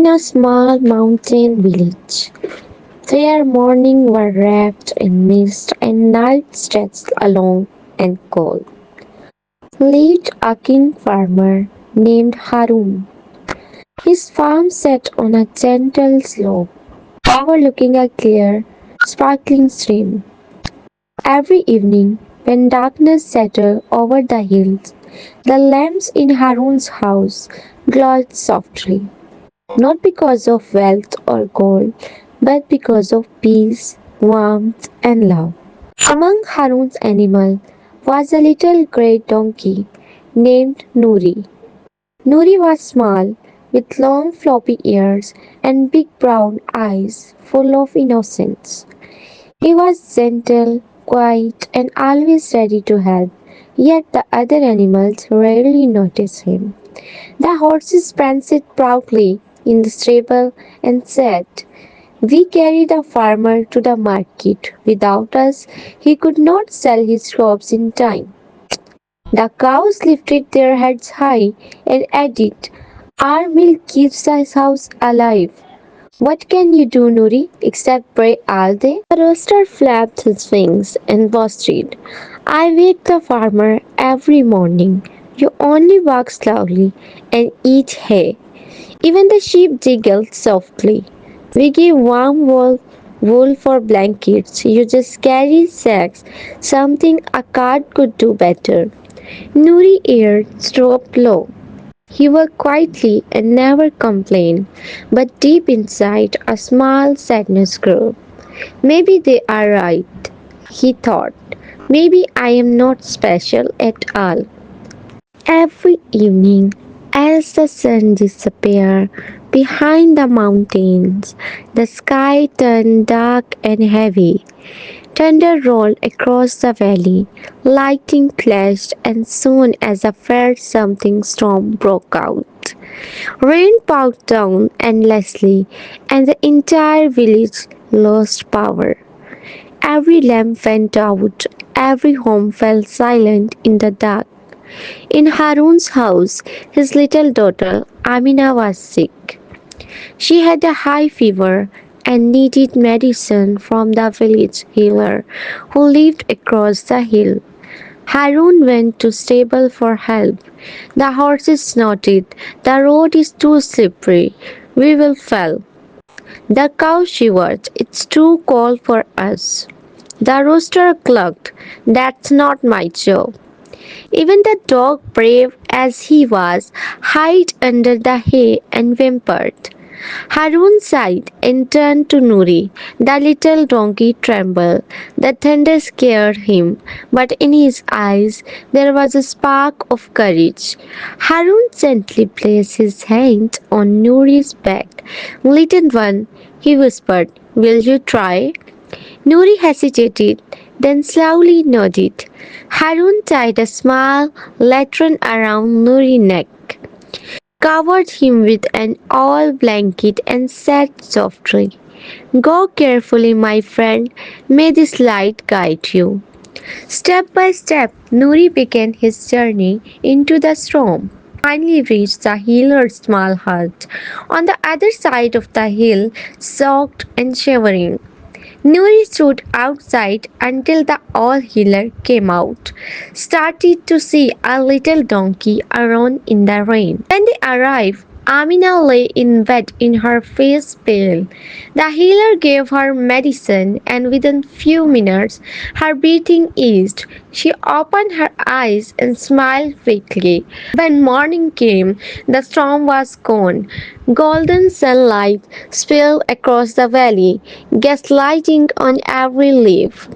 in a small mountain village. Their mornings were wrapped in mist and night stretched long and cold. Lived a king farmer named Harun. His farm sat on a gentle slope overlooking a clear, sparkling stream. Every evening, when darkness settled over the hills, the lamps in Harun's house glowed softly, not because of wealth or gold, but because of peace, warmth, and love. Among Harun's animals was a little grey donkey named Nuri. Nuri was small, with long floppy ears and big brown eyes full of innocence. He was gentle, quiet, and always ready to help, yet the other animals rarely noticed him. The horses pranced proudly in the stable and said, "We carry the farmer to the market. Without us, he could not sell his crops in time." The cows lifted their heads high and added, "Our milk keeps this house alive." "What can you do, Nuri, except pray all day?" The rooster flapped his wings and boasted, "I wake the farmer every morning. You only walk slowly and eat hay." Even the sheep giggled softly. "We give warm wool for blankets. You just carry sacks, something a cart could do better." Nuri ear dropped low. He worked quietly and never complained, but deep inside a small sadness grew. "Maybe they are right," he thought. "Maybe I am not special at all." Every evening, as the sun disappeared behind the mountains, the sky turned dark and heavy. Thunder rolled across the valley, lightning flashed, and soon as a fierce something storm broke out. Rain poured down endlessly, and the entire village lost power. Every lamp went out, every home fell silent in the dark. In Harun's house, his little daughter Amina was sick. She had a high fever and needed medicine from the village healer who lived across the hill. Harun went to stable for help. The horses snorted, "The road is too slippery. We will fall." The cow shivered, "It's too cold for us." The rooster clucked, "That's not my job." Even the dog, brave as he was, hid under the hay and whimpered. Harun sighed and turned to Nuri. The little donkey trembled. The thunder scared him, but in his eyes there was a spark of courage. Harun gently placed his hand on Nuri's back. "Little one," he whispered, "will you try?" Nuri hesitated, then slowly nodded. Harun tied a small lantern around Nuri's neck, covered him with an oil blanket, and said softly, "Go carefully, my friend. May this light guide you." Step by step, Nuri began his journey into the storm. Finally reached the healer's small hut on the other side of the hill, soaked and shivering. Nuri stood outside until the old healer came out, started to see a little donkey around in the rain. When they arrived, Amina lay in bed in her face pale. The healer gave her medicine, and within few minutes her breathing eased. She opened her eyes and smiled quickly. When morning came, the storm was gone. Golden sunlight spilled across the valley, gaslighting on every leaf.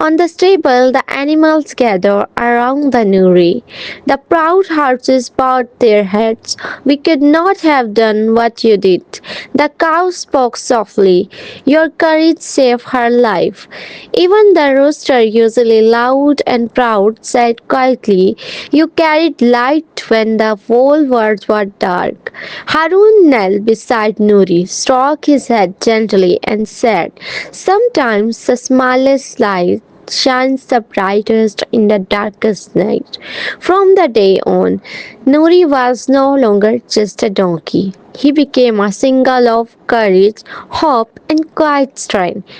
On the stable, the animals gathered around the Nuri. The proud horses bowed their heads. "We could not have done what you did." The cow spoke softly. "Your courage saved her life." Even the rooster, usually loud and proud, said quietly, "You carried light when the whole world was dark." Harun knelt beside Nuri, stroked his head gently, and said, "Sometimes the smallest light shines the brightest in the darkest night. From that day on, Nuri was no longer just a donkey. He became a symbol of courage, hope, and quiet strength.